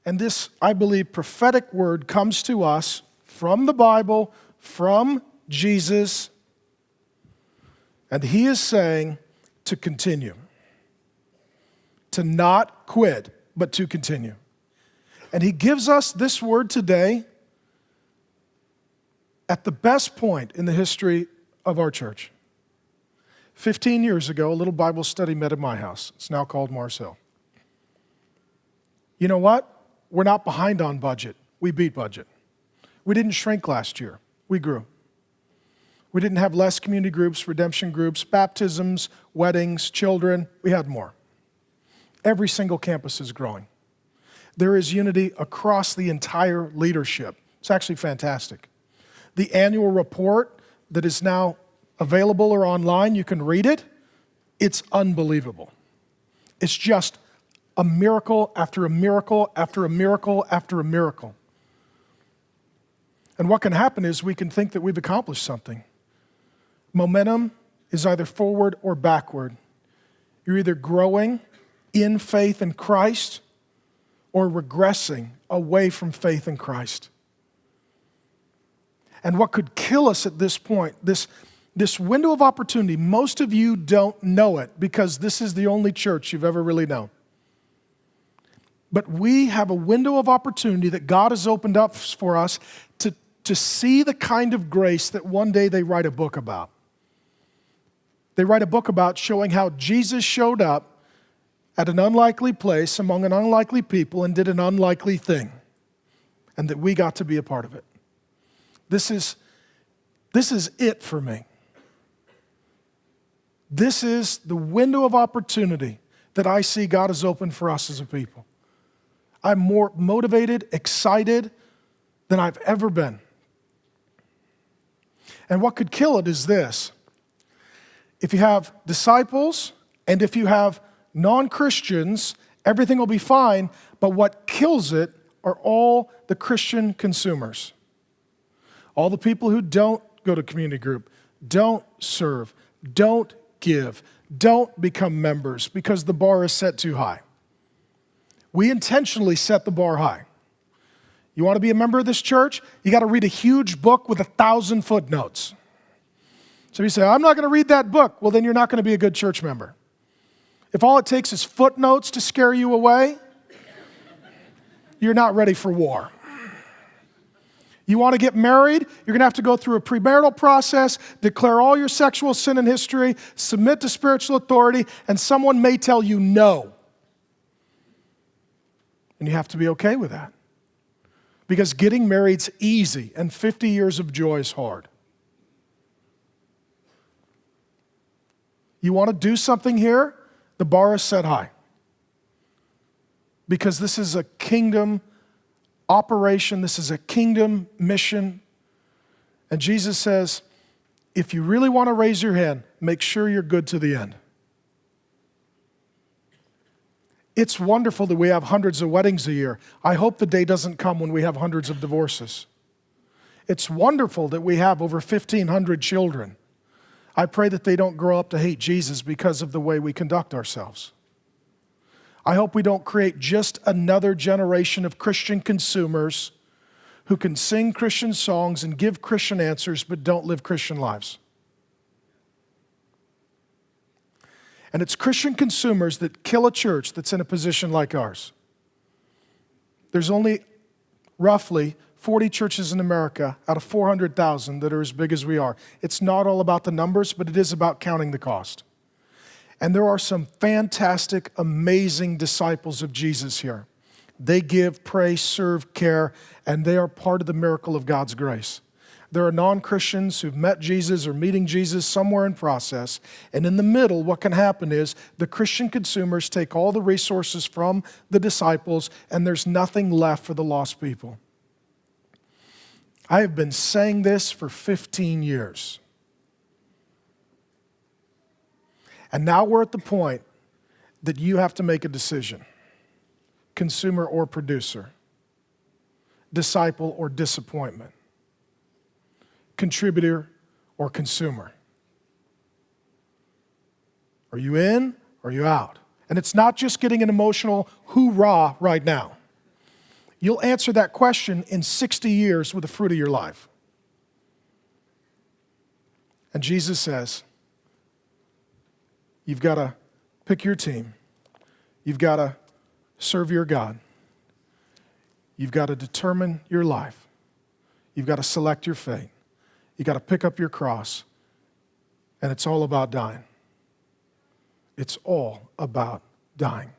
And this, I believe, prophetic word comes to us from the Bible, from Jesus. And he is saying to continue. To not quit, but to continue. And he gives us this word today at the best point in the history of our church. 15 years ago, a little Bible study met at my house. It's now called Mars Hill. You know what? We're not behind on budget. We beat budget. We didn't shrink last year. We grew. We didn't have less community groups, redemption groups, baptisms, weddings, children. We had more. Every single campus is growing. There is unity across the entire leadership. It's actually fantastic. The annual report that is now available or online, you can read it. It's unbelievable. It's just a miracle after a miracle after a miracle after a miracle. And what can happen is we can think that we've accomplished something. Momentum is either forward or backward. You're either growing in faith in Christ or regressing away from faith in Christ. And what could kill us at this point, this window of opportunity, most of you don't know it because this is the only church you've ever really known. But we have a window of opportunity that God has opened up for us to see the kind of grace that one day they write a book about. They write a book about showing how Jesus showed up at an unlikely place among an unlikely people and did an unlikely thing, and that we got to be a part of it. This is it for me. This is the window of opportunity that I see God has opened for us as a people. I'm more motivated, excited than I've ever been. And what could kill it is this. If you have disciples and if you have non-Christians, everything will be fine, but what kills it are all the Christian consumers. All the people who don't go to community group, don't serve, don't give, don't become members because the bar is set too high. We intentionally set the bar high. You want to be a member of this church? You got to read a huge book with 1,000 footnotes. So you say, I'm not going to read that book. Well, then you're not going to be a good church member. If all it takes is footnotes to scare you away, you're not ready for war. You want to get married? You're going to have to go through a premarital process, declare all your sexual sin and history, submit to spiritual authority, and someone may tell you no. And you have to be okay with that. Because getting married's easy, and 50 years of joy is hard. You want to do something here? The bar is set high. Because this is a kingdom operation, this is a kingdom mission. And Jesus says, if you really want to raise your hand, make sure you're good to the end. It's wonderful that we have hundreds of weddings a year. I hope the day doesn't come when we have hundreds of divorces. It's wonderful that we have over 1,500 children. I pray that they don't grow up to hate Jesus because of the way we conduct ourselves. I hope we don't create just another generation of Christian consumers who can sing Christian songs and give Christian answers but don't live Christian lives. And it's Christian consumers that kill a church that's in a position like ours. There's only roughly 40 churches in America out of 400,000 that are as big as we are. It's not all about the numbers, but it is about counting the cost. And there are some fantastic, amazing disciples of Jesus here. They give, pray, serve, care, and they are part of the miracle of God's grace. There are non-Christians who've met Jesus or meeting Jesus somewhere in process. And in the middle, what can happen is the Christian consumers take all the resources from the disciples, and there's nothing left for the lost people. I have been saying this for 15 years. And now we're at the point that you have to make a decision. Consumer or producer. Disciple or disappointment. Contributor or consumer. Are you in or are you out? And it's not just getting an emotional hoorah right now. you'll answer that question in 60 years with the fruit of your life. And Jesus says, you've got to pick your team. You've got to serve your God. You've got to determine your life. You've got to select your fate. You've got to pick up your cross. And it's all about dying. It's all about dying.